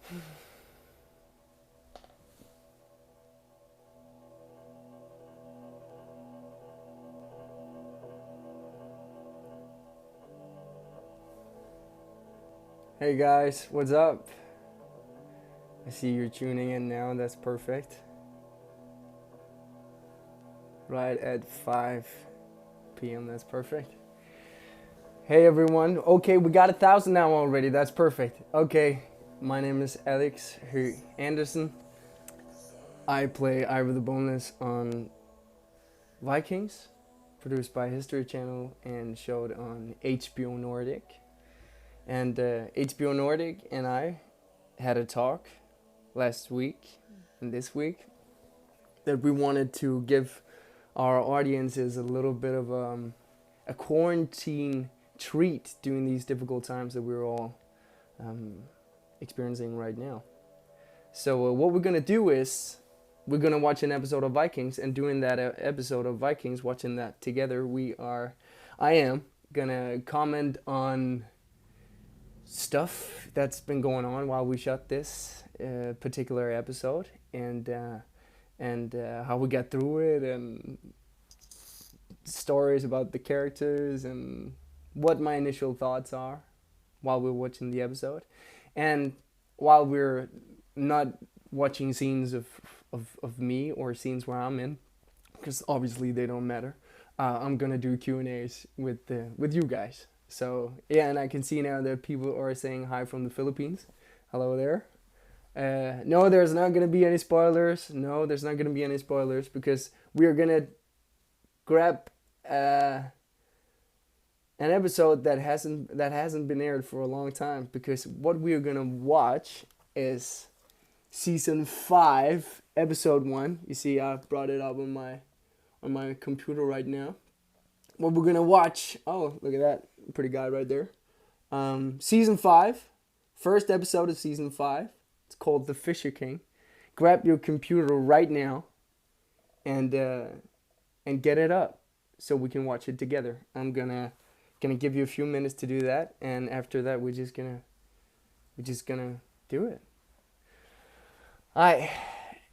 Hey guys, what's up? I see you're tuning in now, that's perfect. Right at 5 p.m., that's perfect. Hey everyone, okay, we got 1,000 now already, that's perfect. Okay, my name is Alex Høgh Andersen. I play Ivor the Boneless on Vikings, produced by History Channel and showed on HBO Nordic. And HBO Nordic and I had a talk last week and this week that we wanted to give our audiences a little bit of a quarantine treat during these difficult times that we're all experiencing right now. So what we're gonna do is we're gonna watch an episode of Vikings, and during that episode of Vikings, watching that together, I am gonna comment on stuff that's been going on while we shot this particular episode, and how we got through it, and stories about the characters, and what my initial thoughts are while we're watching the episode. And while we're not watching scenes of me or scenes where I'm in, because obviously they don't matter, I'm gonna do Q&As with you guys. So yeah, and I can see now that people are saying hi from the Philippines. Hello there. No, there's not gonna be any spoilers. No, there's not gonna be any spoilers because we are gonna grab an episode that hasn't been aired for a long time, because what we are gonna watch is season 5, episode 1. You see, I brought it up on my computer right now. What we're gonna watch? Oh, look at that pretty guy right there. Season 5, first episode of season 5. It's called The Fisher King. Grab your computer right now and get it up so we can watch it together. I'm gonna give you a few minutes to do that, and after that we're just gonna do it. Hi,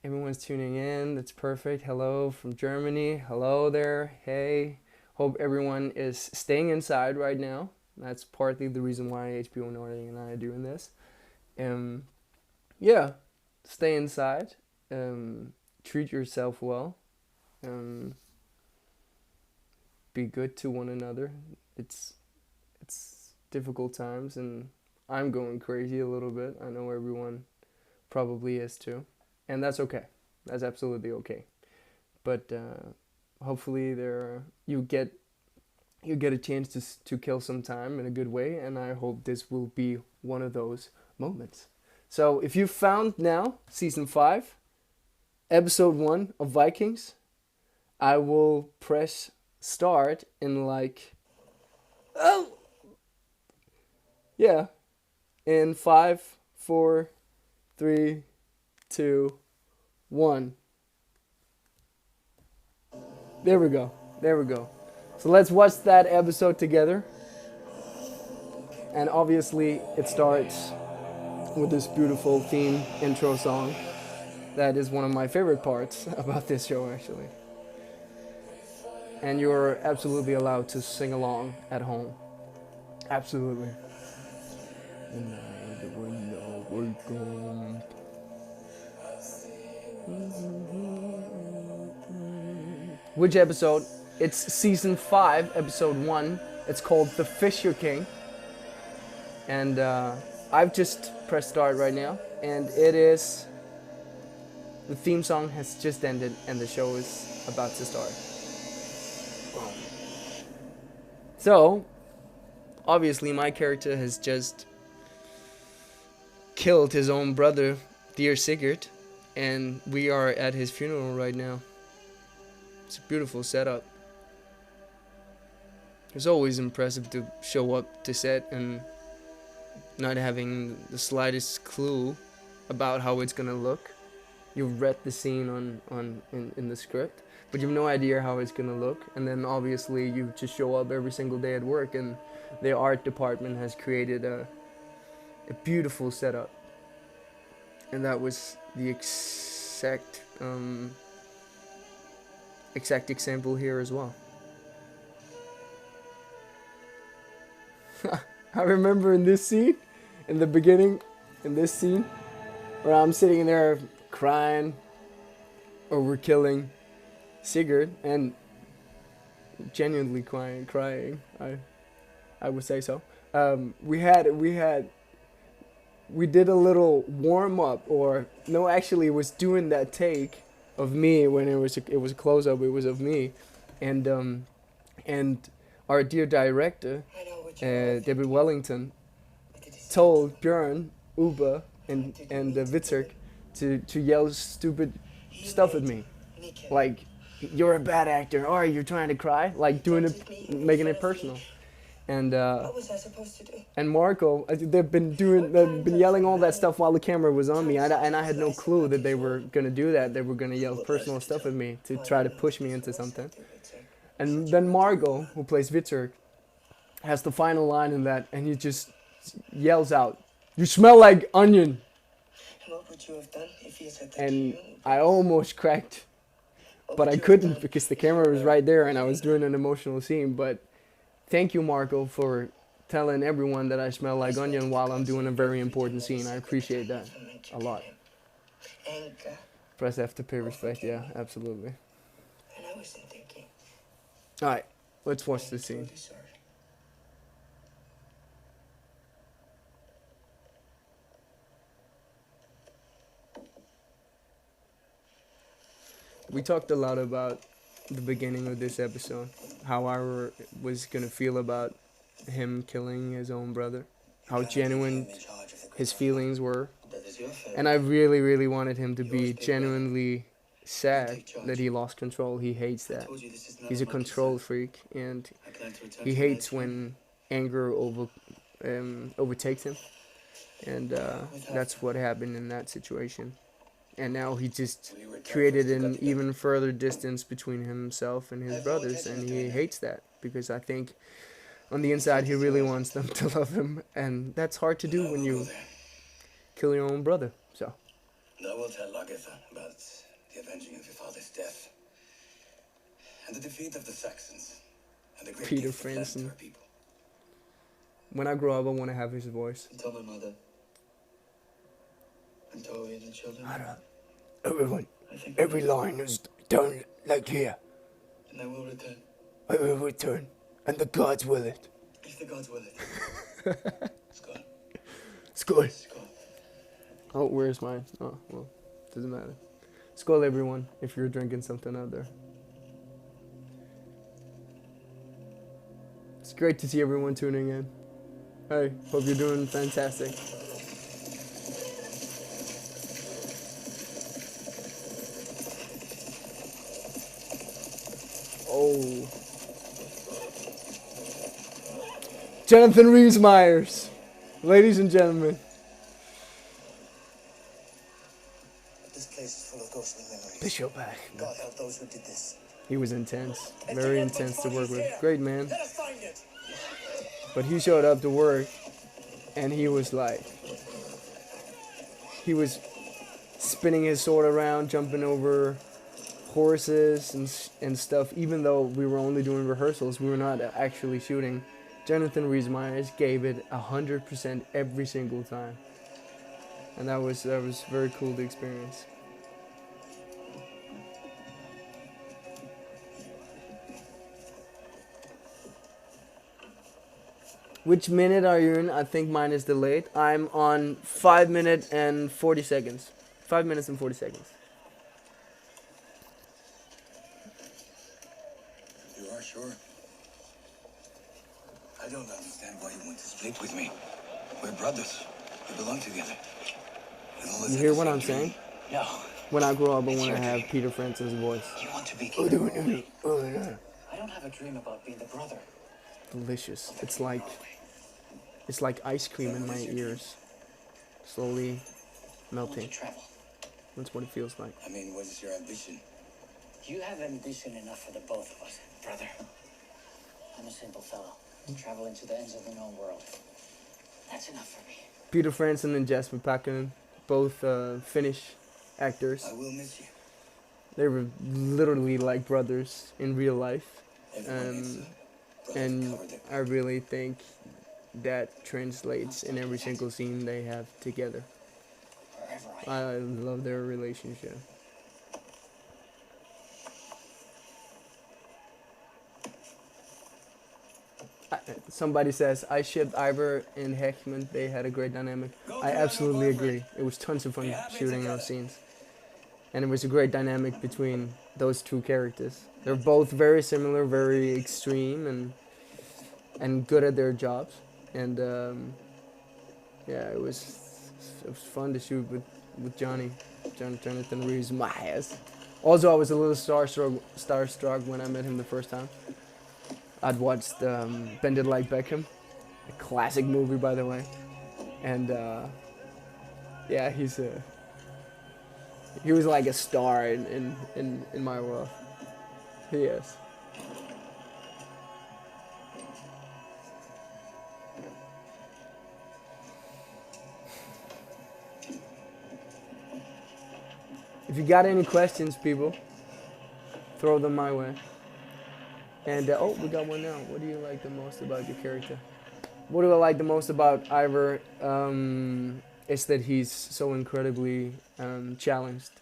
everyone's tuning in. That's perfect. Hello from Germany. Hello there. Hey. Hope everyone is staying inside right now. That's partly the reason why HBO Nordic and I are doing this. Yeah, stay inside. Treat yourself well. Be good to one another. It's difficult times, and I'm going crazy a little bit. I know everyone probably is too, and that's okay. That's absolutely okay. But hopefully you get a chance to kill some time in a good way, and I hope this will be one of those moments. So if you found now season 5, episode 1 of Vikings, I will press start in in 5, 4, 3, 2, 1. There we go. So let's watch that episode together. And obviously it starts with this beautiful theme intro song. That is one of my favorite parts about this show, actually. And you're absolutely allowed to sing along at home. Absolutely. Which episode? It's season 5, episode 1. It's called The Fisher King. And I've just pressed start right now. And the theme song has just ended and the show is about to start. So, obviously my character has just killed his own brother, dear Sigurd. And we are at his funeral right now. It's a beautiful setup. It's always impressive to show up to set and not having the slightest clue about how it's gonna look. You've read the scene in the script, but you have no idea how it's gonna look. And then obviously you just show up every single day at work, and the art department has created a beautiful setup and that was the exact example here as well. I remember in this scene, in the beginning, in this scene, where I'm sitting there crying over killing Sigurd, and genuinely crying. I would say so. We did a little warm up, or no, actually, it was doing that take of me when it was a close up. It was of me, and our dear director, David Wellington, told Björn, Uber, and Vitzerk to yell stupid stuff at me, like, you're a bad actor, or you're trying to cry, like doing it, making it personal. And what was I supposed to do? And Marco, they've been yelling all that stuff while the camera was on me, and I had no clue that they were gonna do that. They were gonna yell personal stuff at me to try to push me into something. And then Marco, who plays Vitzerk, has the final line in that, and he just yells out, "You smell like onion." What would you have done if he said that? And I almost cracked, but I couldn't because the camera was right there and I was doing an emotional scene. But thank you, Marco, for telling everyone that I smell like onion while I'm doing a very important scene. I appreciate that a lot. Press F to pay respect. Yeah, absolutely. And I wasn't thinking. All right, let's watch the scene. We talked a lot about the beginning of this episode, how I was gonna feel about him killing his own brother, how genuine his feelings were, and I really, really wanted him to be genuinely sad that he lost control. He hates that. He's a control freak, and he hates when anger overtakes him, and that's what happened in that situation. And now he just created an even further distance between himself and his brothers, and he hates that, because I think on the inside he really wants them to love him, and that's hard to do when you kill your own brother. So I will tell Lagertha about the avenging of your father's death and the defeat of the Saxons and the great Peter Franson. When I grow up, I want to have his voice. Tell my mother. And tell the children. Everyone, every line is done like here. And I will return. I will return, and the gods will it. If the gods will it. Skål. Skål. Skål. Oh, where's mine? Oh, well, doesn't matter. Skål, everyone, if you're drinking something out there. It's great to see everyone tuning in. Hey, hope you're doing fantastic. Oh. Jonathan Rhys, ladies and gentlemen. This place is full of ghostly memories. Bishop back. God help those who did this. He was intense, very intense to work with. Great man. But he showed up to work, and he was spinning his sword around, jumping over horses and stuff. Even though we were only doing rehearsals, we were not actually shooting. Jonathan Rhys gave it 100% every single time, and that was very cool to experience. Which minute are you in? I think mine is delayed. I'm on 5 minutes and 40 seconds. 5 minutes and 40 seconds. You are sure? I don't understand why you want to split with me. We're brothers. We belong together. You hear what I'm saying? No. When I grow up, I want to have Peter Francis' voice. You want to be king? I don't have a dream about being the brother. Delicious. It's like ice cream in my ears, slowly melting. That's what it feels like. I mean, what is your ambition? You have ambition enough for the both of us, brother. I'm a simple fellow, traveling to the ends of the known world. That's enough for me. Peter Franson and Jasper Packinen, both Finnish actors. I will miss you. They were literally like brothers in real life. Everyone needs a brother to And cover their I really think that translates in every single scene they have together. Wherever I am. I love their relationship. Somebody says, I shipped Ivor and Heckman, they had a great dynamic. I absolutely agree. It was tons of fun shooting those scenes. And it was a great dynamic between those two characters. They're both very similar, very extreme, and good at their jobs. And yeah, it was fun to shoot with Jonathan Rhys, my ass. Also, I was a little starstruck when I met him the first time. I'd watched Bend It Like Beckham, a classic movie, by the way. And yeah, he was like a star in my world. He is. If you got any questions, people, throw them my way. And oh, we got one now. What do you like the most about your character? What do I like the most about Ivor? Is that he's so incredibly challenged,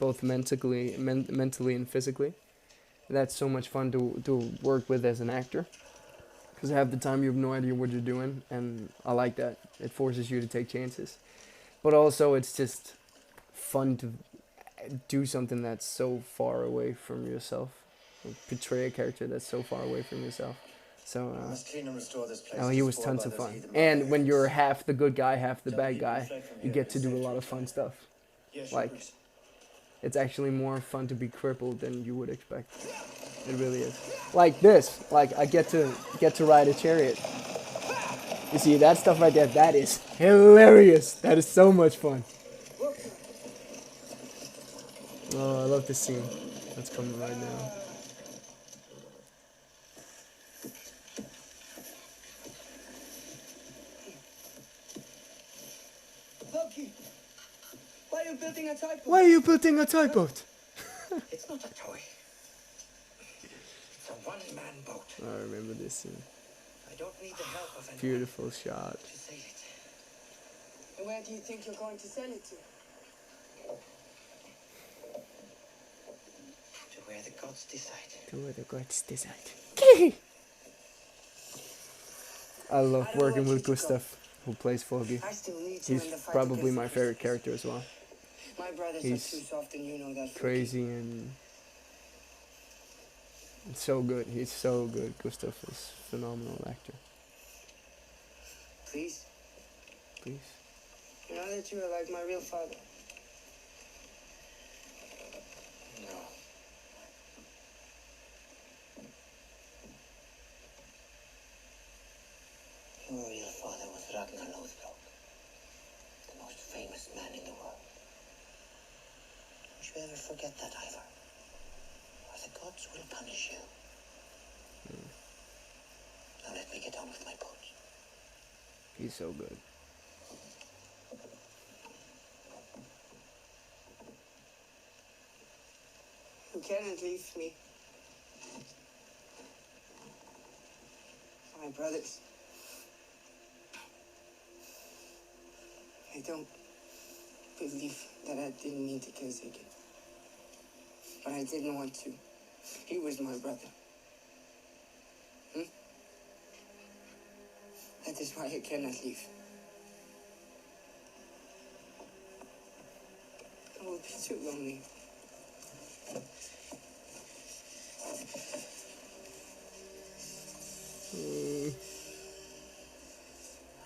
both mentally and physically. That's so much fun to work with as an actor, because half the time you have no idea what you're doing, and I like that. It forces you to take chances, but also it's just fun to do something that's so far away from yourself, portray a character that's so far away from yourself. So he was tons of fun. And when you're half the good guy, half the bad guy, you get to do a lot of fun stuff. Like, it's actually more fun to be crippled than you would expect. It really is. Like this, like I get to ride a chariot. You see that stuff right there? That is hilarious. That is so much fun. Oh, I love this scene. That's coming right now. Floki, why are you building a tugboat? Why are you building a tugboat? It's not a toy. It's a one-man boat. I remember this scene. I don't need the help of anyone. Beautiful shot. To sail it. And where do you think you're going to sell it to? To where the gods decide. To where the gods decide. I love working with Gustav, who plays Høgh. He's probably my favorite character as well. My brothers are too soft, and you know that. Crazy and so good. He's so good. Gustav is a phenomenal actor. Please? Please. You know that you are like my real father. No. Your real father was Ragnar Lothbrok, the most famous man in the world. Don't you ever forget that, Ivor, or the gods will punish you. Now let me get on with my boat. He's so good. You cannot leave me. My brothers. I don't believe that I didn't mean to kill Sigurd. But I didn't want to. He was my brother. That is why I cannot leave. I will be too lonely.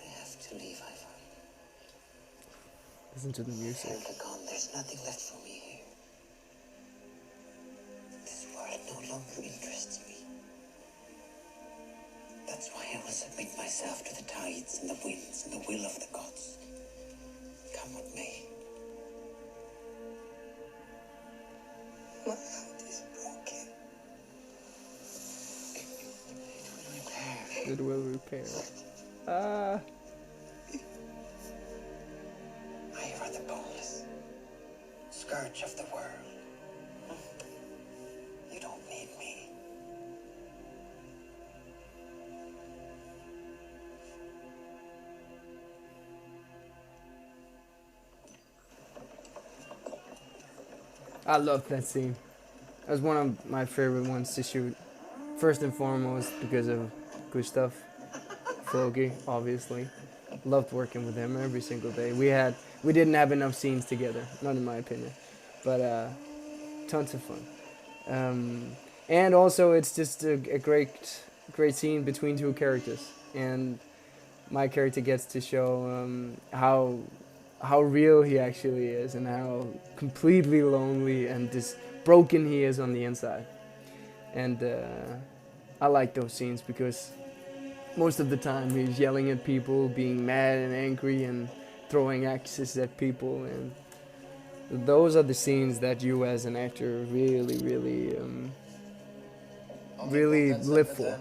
I have to leave, Ivor. Listen to the music. They're gone. There's nothing left for me here. This world no longer interests me. That's why I will submit myself to the tides and the winds and the will of the gods. Come what may. My heart is broken. It will repair. Ah. Ivor, the boneless. Scourge of the world. You don't need me. I love that scene. That was one of my favorite ones to shoot. First and foremost because of Gustav, Floki, obviously. Loved working with him every single day. We didn't have enough scenes together, not in my opinion, but tons of fun. And also it's just a great scene between two characters, and my character gets to show how real he actually is and how completely lonely and just broken he is on the inside. And I like those scenes because most of the time he's yelling at people, being mad and angry and throwing axes at people, and those are the scenes that you as an actor really live for.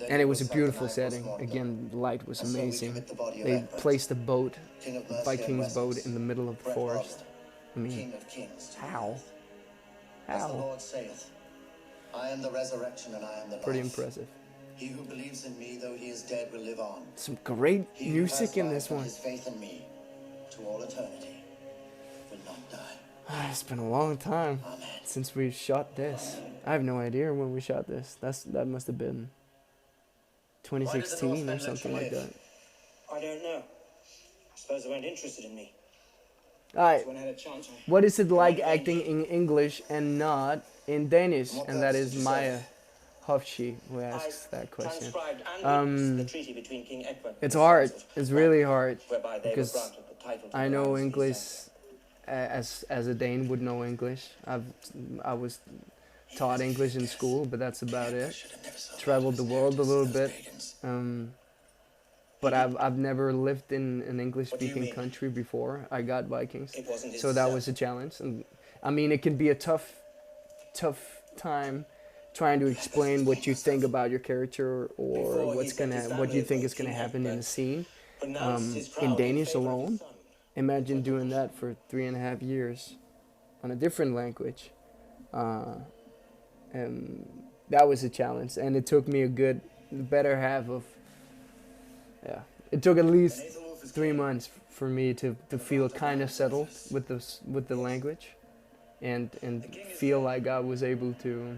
And it was a beautiful setting. Again, the light was amazing. They placed a boat, a Vikings boat, in the middle of the forest. I mean, how? As the Lord saith, I am the resurrection and I am the life. Pretty impressive. He who believes in me, though he is dead, will live on. Some great He who music has in life this and one. his faith in me, to all eternity, will not die. It's been a long time Amen. since we shot this. I have no idea when we shot this. That must have been 2016 or something like that. I don't know. I suppose they weren't interested in me. Alright, When I had a chance, what is it like acting in English and not in Danish? And that is Maya Høgh who asks that question. transcribed and the treaty between King Egbert It's and hard. Sons It's really hard whereby they were because granted the title to I the know lands English themselves. as a Dane would know English. I was taught English in school, but that's about it. Traveled the world a little bit, but I've never lived in an English-speaking country before I got Vikings, It wasn't his so that son. was a challenge. And I mean, it can be a tough time trying to explain what you think about your character or what you think is gonna happen in a scene Pronounced his crown in in Danish favour of alone. his son. Imagine doing that for 3.5 years on a different language. And that was a challenge, and it took me better half of, it took at least 3 months for me to feel kind of settled with the language, and feel like I was able to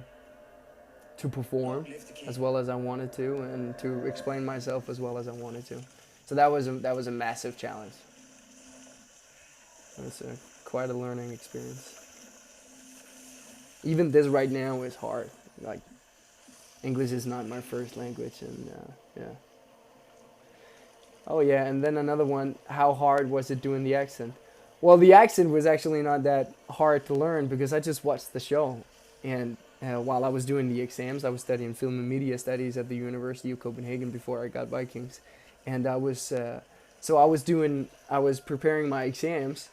perform as well as I wanted to, and to explain myself as well as I wanted to. So that was a massive challenge. It's quite a learning experience. Even this right now is hard. Like, English is not my first language, and yeah. Oh yeah, and then another one. How hard was it doing the accent? Well, the accent was actually not that hard to learn because I just watched the show, and while I was doing the exams, I was studying film and media studies at the University of Copenhagen before I got Vikings, and I was preparing my exams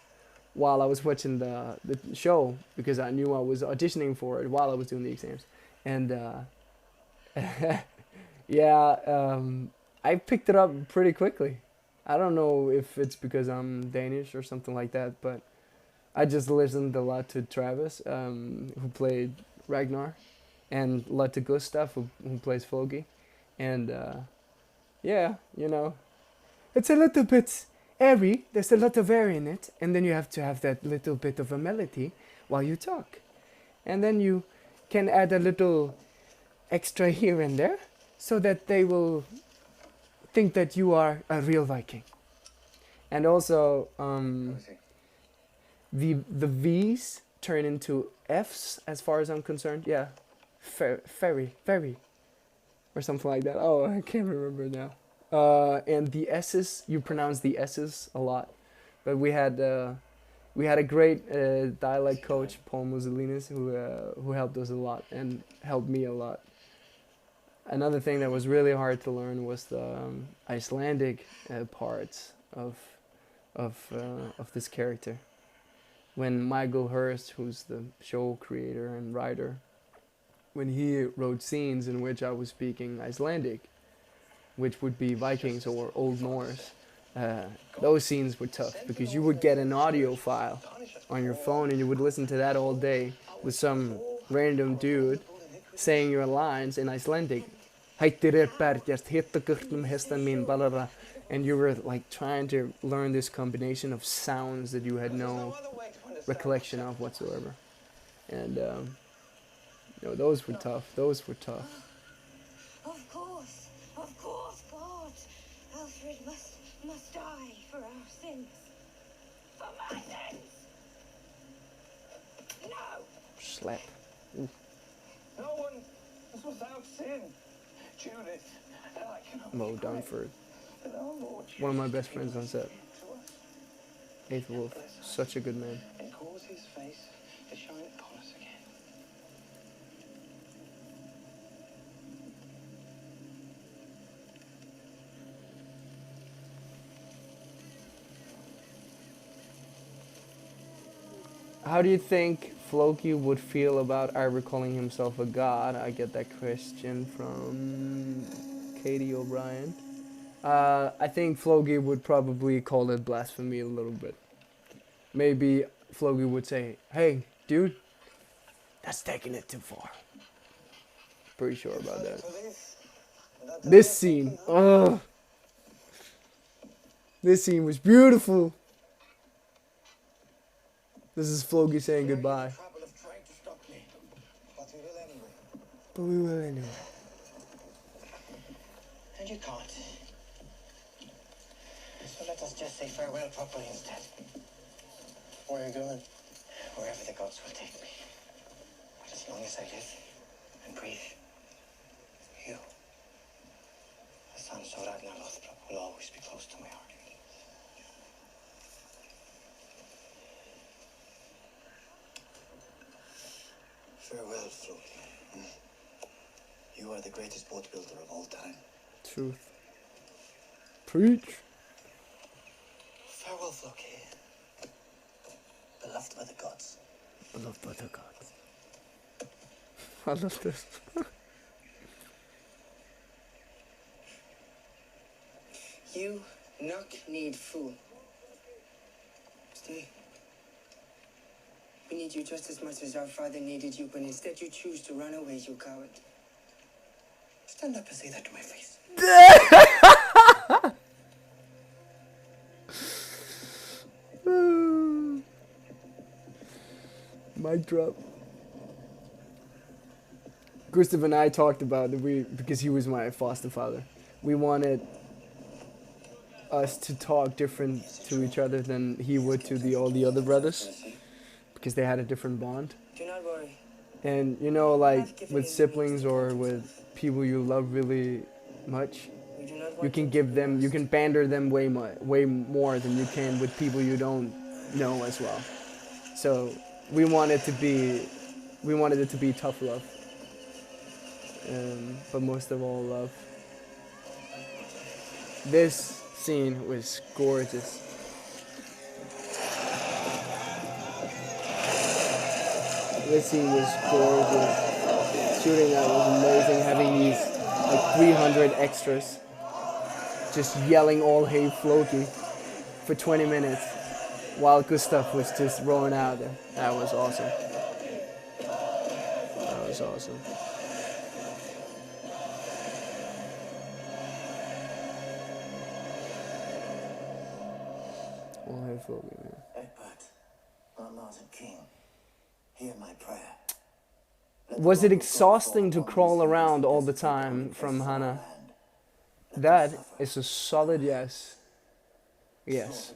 while I was watching the show because I knew I was auditioning for it while I was doing the exams, and I picked it up pretty quickly. I don't know if it's because I'm Danish or something like that, but I just listened a lot to Travis, who played Ragnar, and a lot to Gustav, who plays Floki, and it's a little bit airy. There's a lot of air in it, and then you have to have that little bit of a melody while you talk, and then you can add a little extra here and there, so that they will think that you are a real Viking. And also, the V's turn into F's as far as I'm concerned. Yeah, ferry, or something like that. Oh, I can't remember now. And the S's, you pronounce the S's a lot. But we had a great dialect coach, Paul Musolinis, who helped us a lot and helped me a lot. Another thing that was really hard to learn was the Icelandic parts of this character. When Michael Høgh, who's the show creator and writer, when he wrote scenes in which I was speaking Icelandic, which would be Vikings or Old Norse, those scenes were tough because you would get an audio file on your phone and you would listen to that all day with some random dude saying your lines in Icelandic. Hættir bergjast, hittagurtnum hestan mín, blah, blah, blah. And you were like trying to learn this combination of sounds that you had no recollection of whatsoever. And those were tough. Those were tough. Of course, God. Alfred must die for our sins. For my sins. No. Slap. No one is without sin. Judith, I cannot. Mo Dunford. One of my best friends on set. Eighth Wolf. Such a good man. And cause his face to shine upon us again. How do you think Floki would feel about Ivor calling himself a god? I get that question from Katie O'Brien. I think Floki would probably call it blasphemy a little bit. Maybe Floki would say, "Hey, dude, that's taking it too far." Pretty sure about that. This scene, this scene was beautiful. This is Floki saying goodbye. But we will anyway. And you can't. So let us just say farewell properly instead. Where are you going? Wherever the gods will take me. But as long as I live and breathe, you, the sons of Ragnar Lothbrok, will always be close to my heart. Farewell, Floki. You are the greatest boat builder of all time. Truth. Preach. Farewell, Floki. Beloved by the gods. Beloved by the gods. I love this. You knock-kneed fool. Stay. We need you just as much as our father needed you, but instead you choose to run away, you coward. Stand up and say that to my face. Mic drop. Gustav and I talked about it because he was my foster father. We wanted us to talk different to each other than he would to all the other brothers, because they had a different bond. Do not worry. And you know, like with siblings or with people you love really much, you can banter them way more than you can with people you don't know as well. So we wanted it to be tough love, but most of all love. This scene was gorgeous. This scene was gorgeous. Shooting that was amazing. Having these like 300 extras just yelling all "Hey Floki" for 20 minutes while Gustav was just rolling out there. That was awesome. That was awesome. All "Hey Floki," man. Egbert, our mountain king, hear my prayer. Was it exhausting to crawl around all the time from Hannah? That is a solid yes. Yes.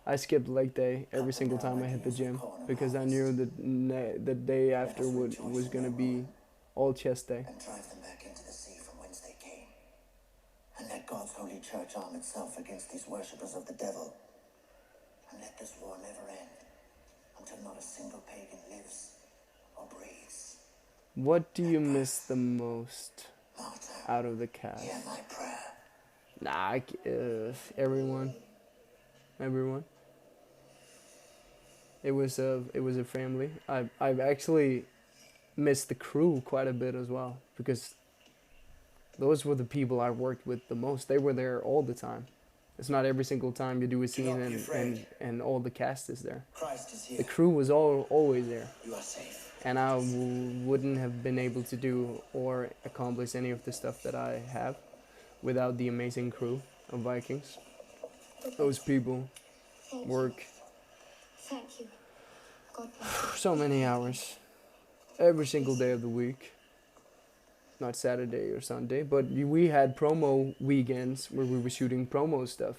I skipped leg day every single time I hit the gym because I knew that the day after was going to be all chest day. And drive them back into the sea from whence they came. And let God's holy church arm itself against these worshippers of the devil. And let this war never end until not a single pagan lives or breathes. What do you miss the most out of the cast? Hear my prayer. Nah, everyone. It was a family. I've actually missed the crew quite a bit as well, because those were the people I worked with the most. They were there all the time. It's not every single time you do a Do scene not be afraid. and all the cast is there. Christ is here. The crew was always there. You are safe. And I wouldn't have been able to do or accomplish any of the stuff that I have without the amazing crew of Vikings. Those people Thank work you. Thank you. God bless so many hours every single day of the week. Not Saturday or Sunday, but we had promo weekends where we were shooting promo stuff,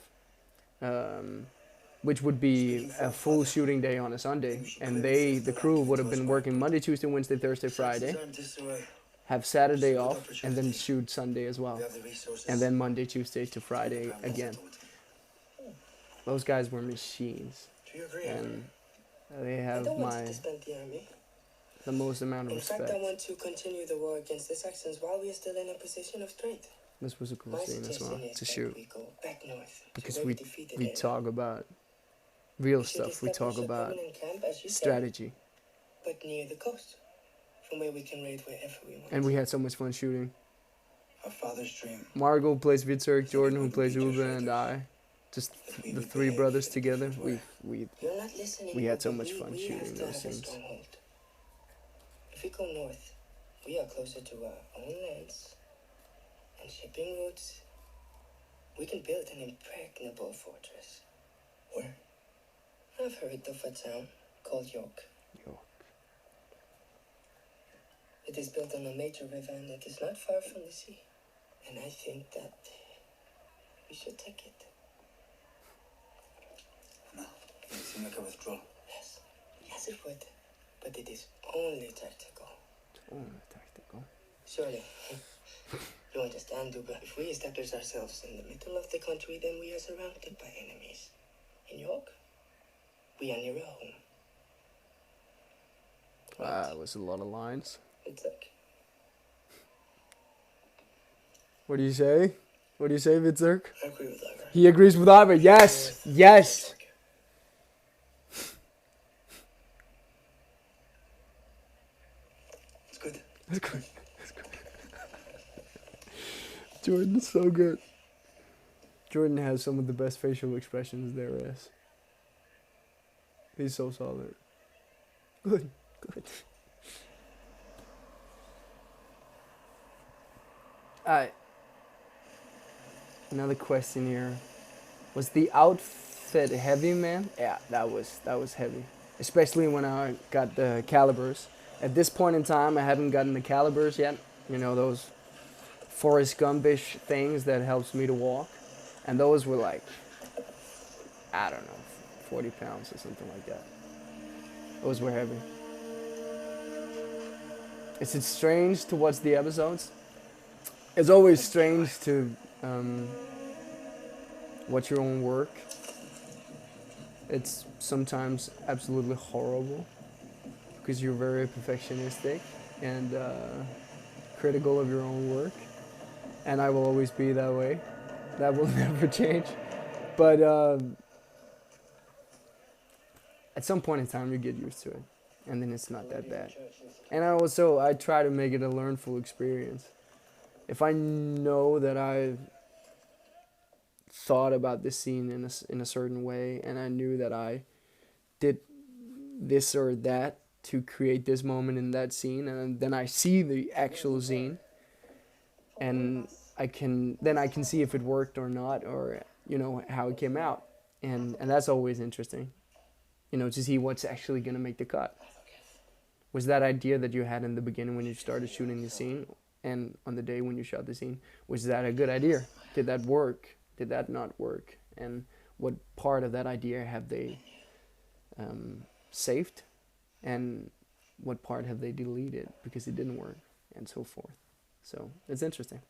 which would be a full shooting day on a Sunday, and the crew would have been working Monday, Tuesday, Wednesday, Thursday, Friday, have Saturday off, and then shoot Sunday as well, and then Monday, Tuesday to Friday again. Those guys were machines, Do you agree? and they I have don't want to disband the army. the most amount of In fact, respect. I want to continue the war against the Saxons while we are still in a position of strength. This was a cool My scene as well suggestion is to that shoot, we go back north to because where we defeated we them. talk about real We should stuff. We talk establish a about permanent camp, as you said, strategy, but near the coast, from where we can raid wherever we want. and we had so much fun shooting. Our father's dream. Margot plays Vitzerk, Jordan who plays Uwe, and I, just the three brothers together. We You're not listening. we had but so much fun we shooting have to those have a scenes. stronghold. If we go north, we are closer to our own lands and shipping routes. We can build an impregnable fortress. Where? I've heard of a town called York. Yo, It is built on a major river and it is not far from the sea. And I think that we should take it. No. It seemed like a withdrawal. Yes, yes it would. But it is only tactical. it's only tactical. Surely. You understand, Duba? If we establish ourselves in the middle of the country, then we are surrounded by enemies. In York, we are near a home. That was a lot of lines. It's like, What do you say? What do you say, Vitzerk? I agree with Ivor. He agrees with Ivor. Yes, yes. It's good. That's good. That's good. Jordan's so good. Jordan has some of the best facial expressions there is. He's so solid. Good, good. Alright. Another question here. Was the outfit heavy, man? Yeah, that was heavy. Especially when I got the calibers. At this point in time, I hadn't gotten the calibers yet. You know, those Forrest Gumpish things that helps me to walk. And those were like, I don't know, 40 pounds or something like that. Those were heavy. Is it strange to watch the episodes? It's always strange to watch your own work. It's sometimes absolutely horrible because you're very perfectionistic and critical of your own work. And I will always be that way. That will never change. But at some point in time, you get used to it. And then it's not that bad. And I try to make it a learnful experience. If I know that I thought about this scene in a certain way, and I knew that I did this or that to create this moment in that scene, and then I see the actual scene, and I can see if it worked or not, or you know how it came out, and that's always interesting, you know, to see what's actually gonna make the cut. Was that idea that you had in the beginning when you started shooting the scene, and on the day when you shot the scene, was that a good idea? Did that work? Did that not work? And what part of that idea have they saved? And what part have they deleted because it didn't work? And so forth. So it's interesting.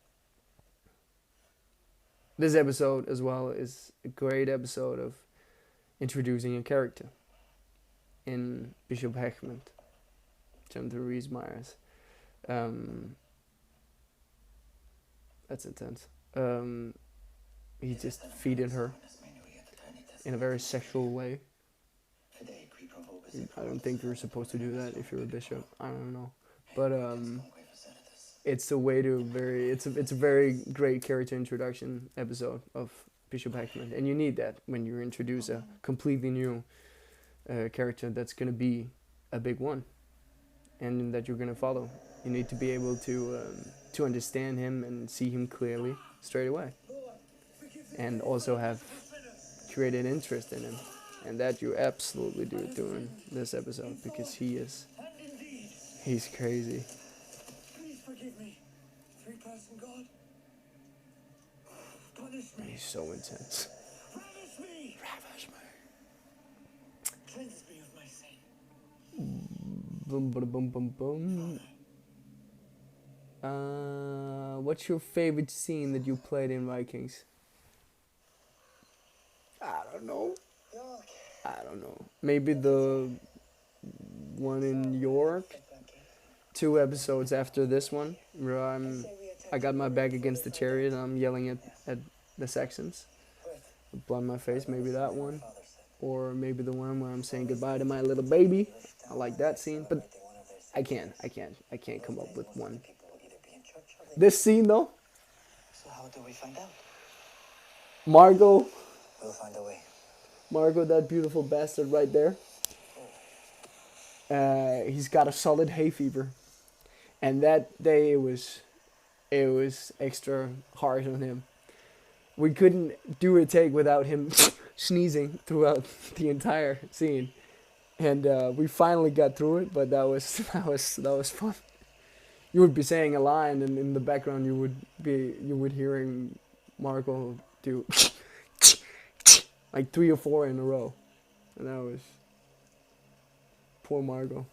This episode as well is a great episode of introducing a character in Bishop Høgh, Jonathan Rhys Myers. That's intense. He just feeding her in a very sexual way. I don't think you're supposed to do that if you're a bishop. I don't know, but it's a way to it's a very great character introduction episode of Bishop Heckman, and you need that when you introduce a completely new character that's gonna be a big one, and that you're gonna follow. You need to be able to understand him and see him clearly straight away, and also have created interest in him, and that you absolutely do during this episode, because he's crazy. Please forgive me. Three-person God. Punish me. He's so intense. Ravish me. Ravish me. Cleanse me of my sin. Boom, boom, boom, boom, boom. What's your favorite scene that you played in Vikings? I don't know. Maybe the one in York. 2 episodes after this one, where I got my back against the chariot and I'm yelling at the Saxons. Blood on my face, maybe that one. Or maybe the one where I'm saying goodbye to my little baby. I like that scene, but I can't come up with one. This scene though, So how do we find out? Margot, We'll find a way. Margot, that beautiful bastard right there. He's got a solid hay fever, and that day it was extra hard on him. We couldn't do a take without him sneezing throughout the entire scene, and we finally got through it. But that was fun. You would be saying a line, and in the background you would hearing Margot do like 3 or 4 in a row, and that was poor Margot.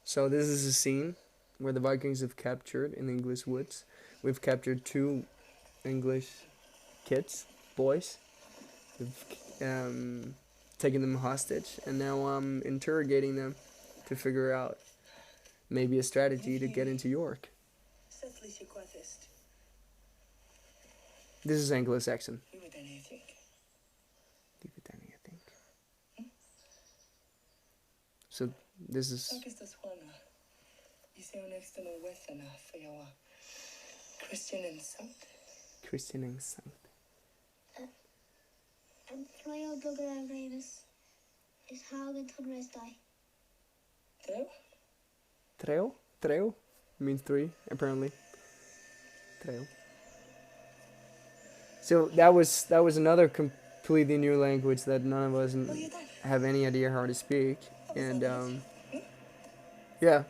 So this is a scene where the Vikings have captured in the English woods. We've captured 2 English kids, boys. We've taken them hostage, and now I'm interrogating them to figure out maybe a strategy to get into York. This is Anglo-Saxon. So this is Christian and Saint. And Fløy bugger av Ravis is Høgh Rhys die. Treo means 3 apparently. Treo. So that was another completely new language that none of us have any idea how to speak, and yeah,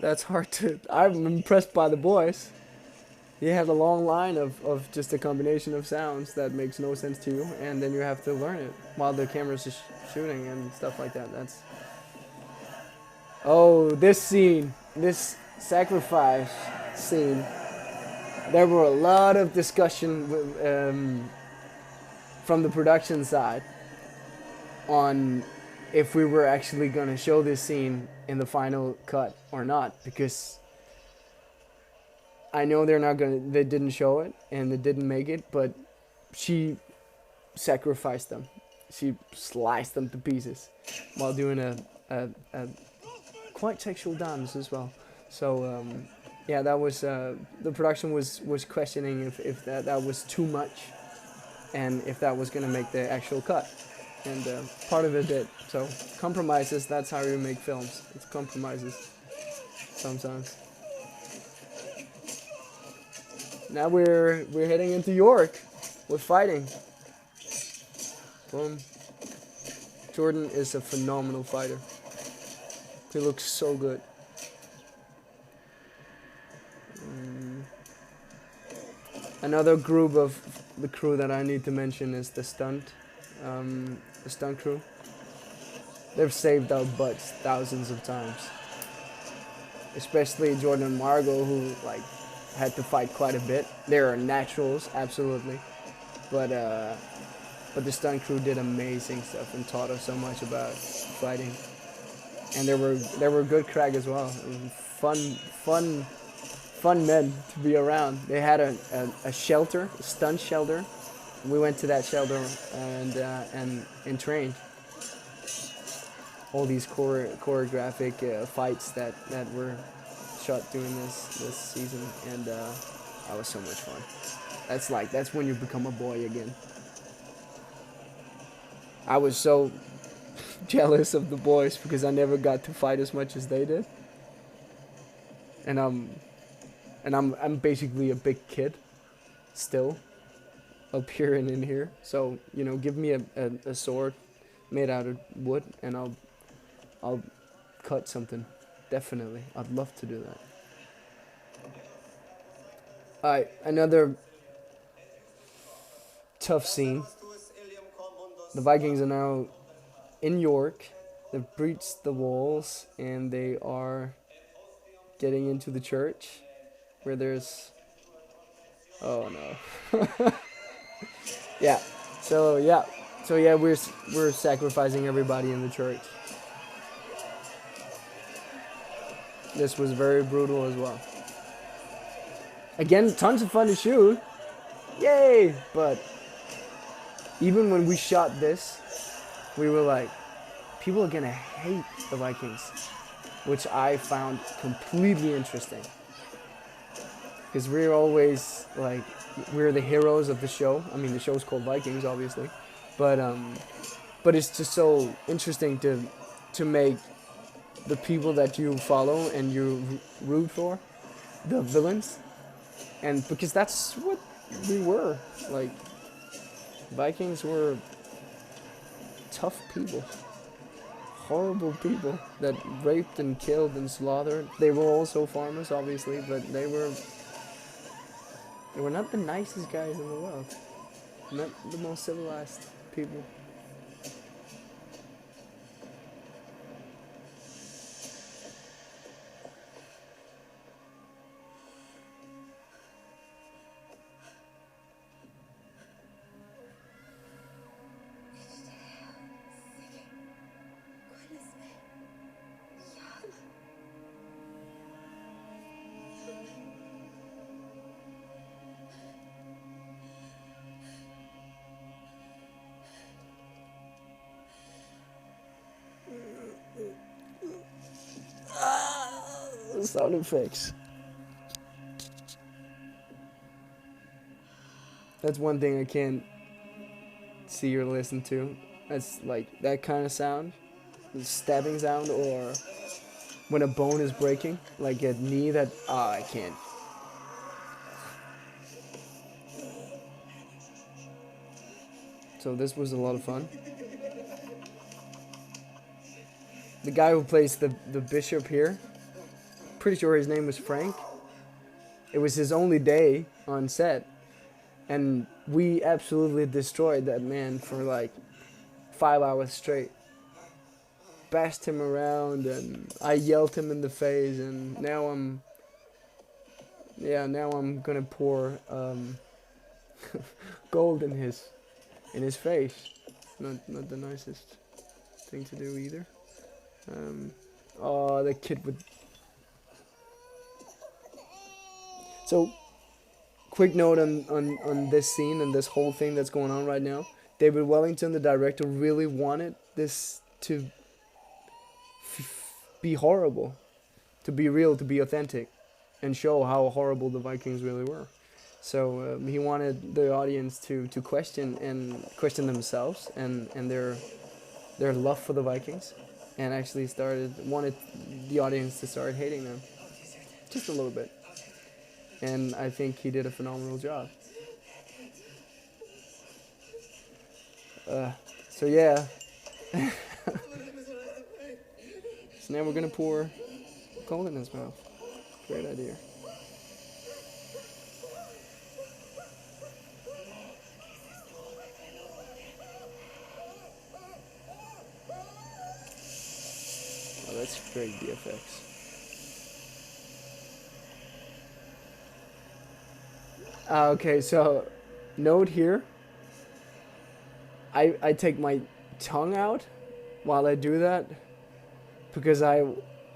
that's hard to. I'm impressed by the boys. You have a long line of just a combination of sounds that makes no sense to you, and then you have to learn it while the camera's just shooting and stuff like that. That's. Oh, this scene, this sacrifice scene. There were a lot of discussion from the production side on if we were actually going to show this scene in the final cut or not, because I know they didn't show it and they didn't make it, but she sacrificed them. She sliced them to pieces while doing a quite sexual dance as well. So yeah, that was the production was questioning if that was too much and if that was gonna make the actual cut, and part of it did. So compromises, that's how you make films. It's compromises sometimes. Now we're heading into York. We're fighting. Boom. Jordan is a phenomenal fighter. He looks so good. Another group of the crew that I need to mention is the stunt crew. They've saved our butts thousands of times. Especially Jordan and Margot, who had to fight quite a bit. They are naturals, absolutely, but the stunt crew did amazing stuff and taught us so much about fighting. And they were good crack as well. Fun men to be around. They had a shelter, a stunt shelter, we went to that shelter and trained all these choreographic fights that were shot during this season, and that was so much fun. That's when you become a boy again. I was so jealous of the boys because I never got to fight as much as they did, and I'm basically a big kid still up here and in here. So give me a sword made out of wood, and I'll cut something. Definitely, I'd love to do that. Alright, another tough scene. The Vikings are now in York. They've breached the walls and they are getting into the church where there's... Oh no. Yeah. So we're sacrificing everybody in the church. This was very brutal as well. Again, tons of fun to shoot. Yay! But even when we shot this, we were like, people are gonna hate the Vikings, which I found completely interesting. Because we're always like, we're the heroes of the show. I mean, the show's called Vikings, obviously, but it's just so interesting to make the people that you follow and you root for the villains, and because that's what we were. Like, Vikings were tough people, horrible people that raped and killed and slaughtered. They were also farmers, obviously, but they were not the nicest guys in the world, not the most civilized people. Sound effects. That's one thing I can't see or listen to. That's like that kind of sound, the stabbing sound, or when a bone is breaking, like a knee that I can't. So this was a lot of fun. The guy who plays the bishop here, pretty sure his name was Frank. It was his only day on set, and we absolutely destroyed that man for like 5 hours straight. Bashed him around, and I yelled him in the face, and now I'm gonna pour gold in his face. Not the nicest thing to do either. Oh, the kid with... So, quick note on this scene and this whole thing that's going on right now. David Wellington, the director, really wanted this to be horrible, to be real, to be authentic, and show how horrible the Vikings really were. So he wanted the audience to question themselves and their love for the Vikings, and actually wanted the audience to start hating them, just a little bit. And I think he did a phenomenal job. So yeah. So now we're gonna pour gold in his mouth. Great idea. Oh, that's great VFX. Okay, so note here. I take my tongue out while I do that because I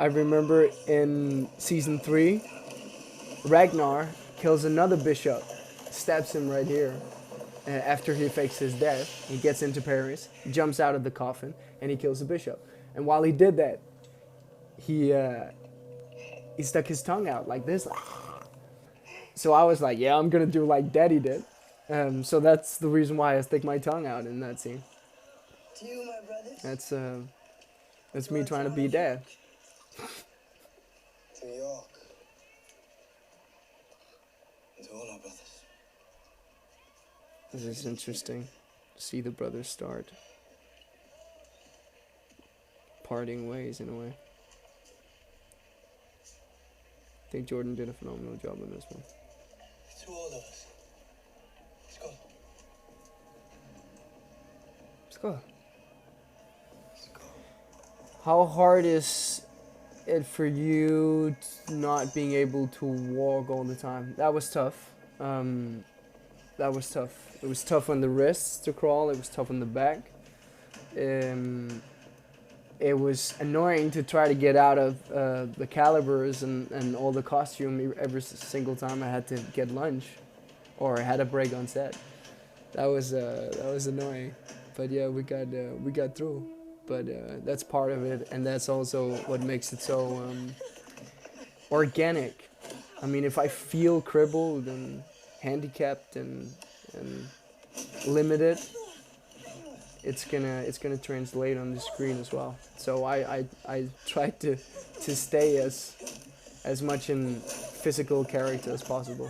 remember in season 3, Ragnar kills another bishop, stabs him right here, after he fakes his death, he gets into Paris, jumps out of the coffin, and he kills the bishop. And while he did that, he stuck his tongue out like this. So I was like, yeah, I'm gonna do like Daddy did. So that's the reason why I stick my tongue out in that scene. To you, my brothers. That's me trying to be Dad. To York. And to all our brothers. This is interesting to see the brothers start parting ways in a way. I think Jordan did a phenomenal job on this one. To all of us. Skål. Skål. How hard is it for you not being able to walk all the time? That was tough. That was tough. It was tough on the wrists to crawl. It was tough on the back. It was annoying to try to get out of the calibers and all the costume every single time I had to get lunch or I had a break on set. That was annoying, but yeah, we got through. But that's part of it, and that's also what makes it so organic. I mean, if I feel crippled and handicapped and limited, it's gonna translate on the screen as well. So I try to stay as much in physical character as possible.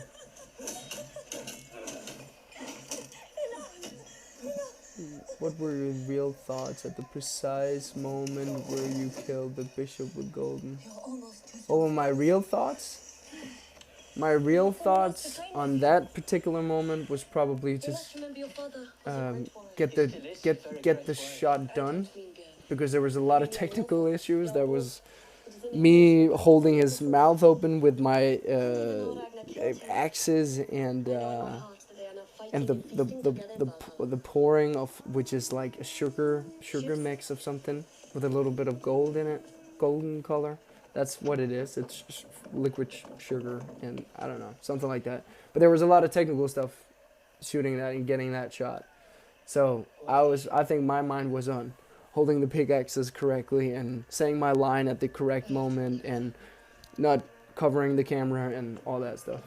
What were your real thoughts at the precise moment where you killed the bishop with golden? Oh, my real thoughts? My real thoughts on that particular moment was probably just get the shot done, because there was a lot of technical issues. There was me holding his mouth open with my axes and the pouring of, which is like a sugar mix of something with a little bit of gold in it, golden color. That's what it is. It's liquid sugar, and I don't know, something like that. But there was a lot of technical stuff shooting that and getting that shot. So I think my mind was on holding the pickaxes correctly and saying my line at the correct moment and not covering the camera and all that stuff.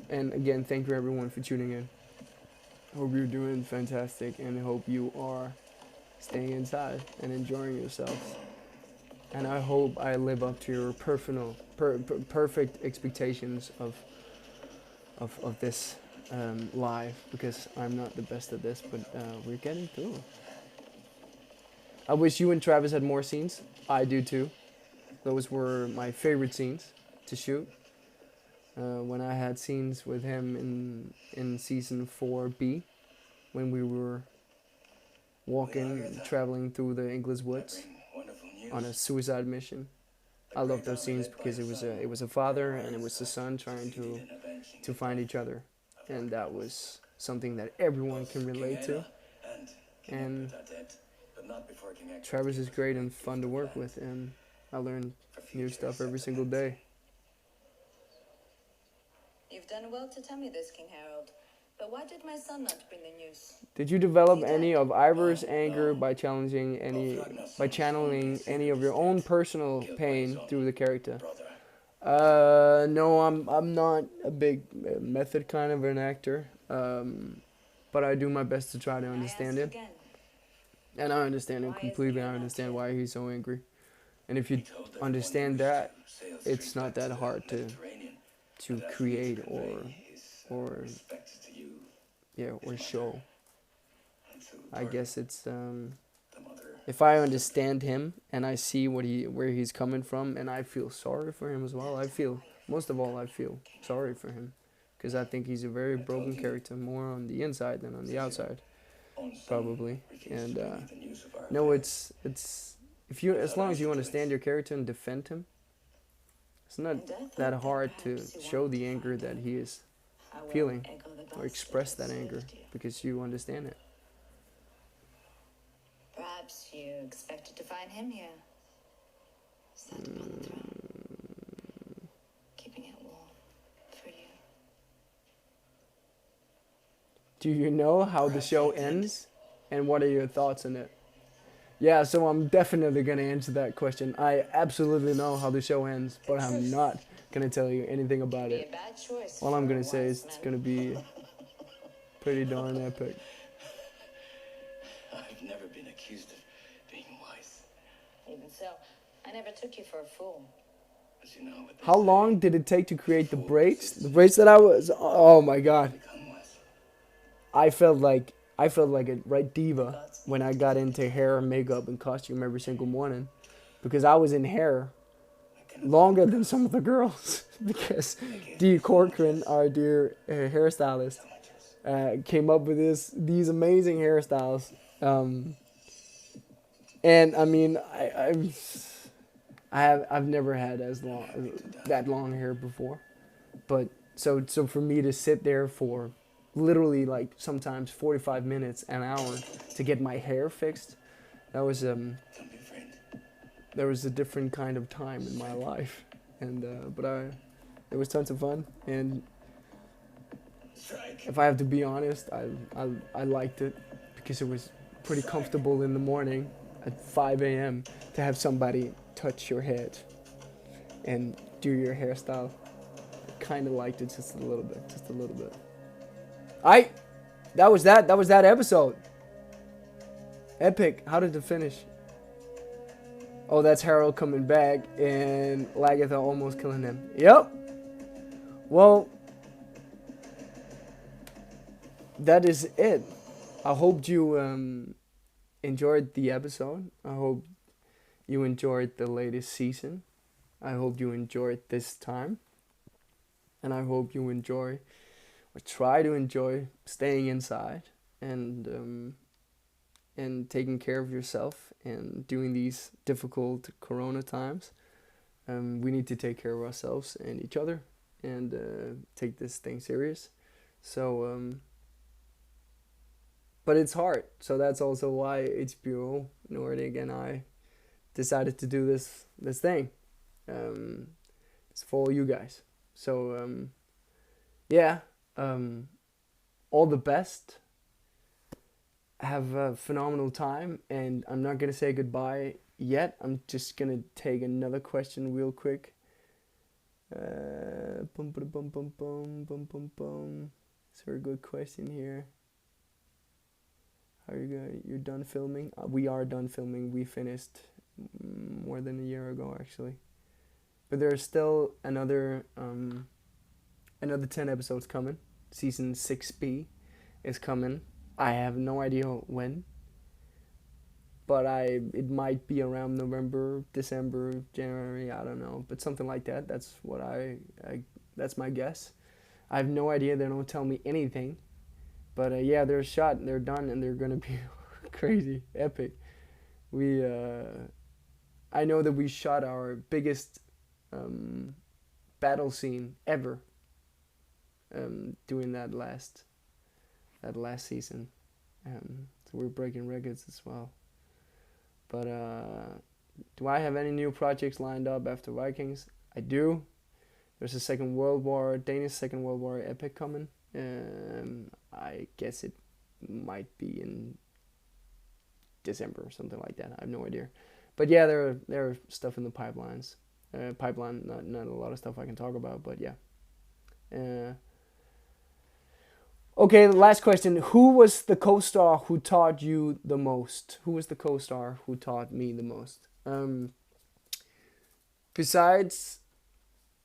And again, thank you everyone for tuning in. Hope you're doing fantastic, and I hope you are staying inside and enjoying yourselves. And I hope I live up to your perfect expectations of this live, because I'm not the best at this, but we're getting through. I wish you and Travis had more scenes. I do too. Those were my favorite scenes to shoot. When I had scenes with him in season 4B, when we were walking and traveling through the English woods on a suicide mission. I love those scenes because it was a father and it was a son trying to find each other, and that was something that everyone can relate to. And Travis is great and fun to work with, and I learn new stuff every single day. You've done well to tell me this, King Harold. But why did my son not bring the news? Did you develop any of Ivor's anger by channeling any of your own personal pain through the character? No, I'm not a big method kind of an actor. But I do my best to try to understand him. And I understand him completely. I understand why he's so angry. And if you understand that, it's not that hard to create or show. I guess it's if I understand him and I see where he's coming from, and I feel sorry for him as well. I feel sorry for him, because I think he's a very broken character, more on the inside than on the outside, probably. And no, it's if you, as long as you understand your character and defend him, It's not And I thought that hard to perhaps you show wanted the to anger find that out he is how well feeling, Echo the or bastard express had that anger, served you. because you understand it. Perhaps you expected to find him here. Sat upon the throne, keeping it warm for you. Do you know how the show ends, and what are your thoughts on it? Yeah, so I'm definitely gonna answer that question. I absolutely know how the show ends, but I'm not gonna tell you anything about Be a it. bad choice All I'm for a gonna say wise is it's man. gonna be pretty darn epic. I've never been accused of being wise. Even so, I never took you for a fool. As you know, what they How say, long did it take to create the braids? The braids that I was, oh my god. become wise. I felt like a right diva when I got into hair and makeup and costume every single morning, because I was in hair longer than some of the girls. Because Dee Corcoran, our dear hairstylist, came up with these amazing hairstyles. And I mean, I've never had that long hair before, but so for me to sit there for literally like sometimes 45 minutes, an hour to get my hair fixed, that was Don't be afraid. there was a different kind of time in my life, and but it was tons of fun, and Strike. if I have to be honest, I liked it because it was pretty comfortable in the morning at 5 a.m. to have somebody touch your head and do your hairstyle. Kind of liked it just a little bit. That was that episode. Epic. How did it finish? Oh, that's Harold coming back and Lagatha almost killing him. Yep. Well, that is it. I hope you enjoyed the episode. I hope you enjoyed the latest season. I hope you enjoyed this time. And I hope you enjoy, or try to enjoy, staying inside and taking care of yourself and doing these difficult Corona times. We need to take care of ourselves and each other and take this thing serious. So, but it's hard. So that's also why HBO, Nordic, and I decided to do this thing. It's for all you guys. So, yeah, all the best. Have a phenomenal time, and I'm not going to say goodbye yet. I'm just going to take another question real quick. Is there a good question here? How are you going? You're done filming? We are done filming. We finished more than a year ago, actually. But there's still another 10 episodes coming. Season 6B is coming. I have no idea when, but it might be around November, December, January, I don't know, but something like that. That's what that's my guess. I have no idea. They don't tell me anything, but yeah, they're shot and they're done and they're gonna be crazy, epic. I know that we shot our biggest battle scene ever doing that last season, so we're breaking records as well. But do I have any new projects lined up after Vikings? I do. There's a Danish Second World War epic coming. I guess it might be in December or something like that. I have no idea. But yeah, there are stuff in the pipelines. Not a lot of stuff I can talk about, but yeah. Okay, the last question. Who was the co-star who taught you the most? Who was the co-star who taught me the most? Besides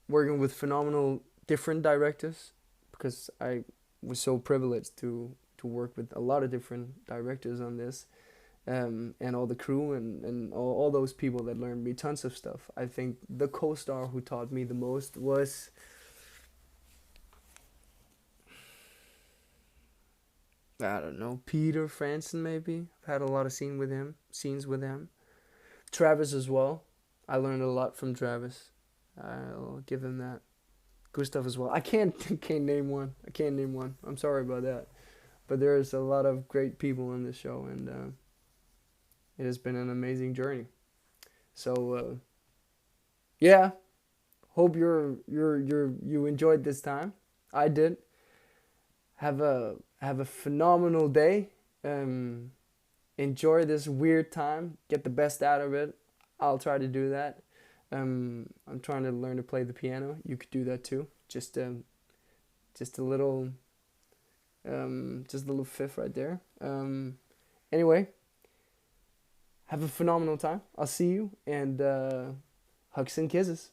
working with phenomenal different directors, because I was so privileged to work with a lot of different directors on this, and all the crew and all those people that learned me tons of stuff. I think the co-star who taught me the most was... I don't know, Peter Franson maybe. I've had a lot of scenes with him. Travis as well. I learned a lot from Travis. I'll give him that. Gustav as well. I can't name one. I'm sorry about that. But there's a lot of great people in this show, and it has been an amazing journey. So yeah, hope you enjoyed this time. I did. Have a phenomenal day. Enjoy this weird time. Get the best out of it. I'll try to do that. I'm trying to learn to play the piano. You could do that too. Just a little fifth right there. Anyway, have a phenomenal time. I'll see you, and hugs and kisses.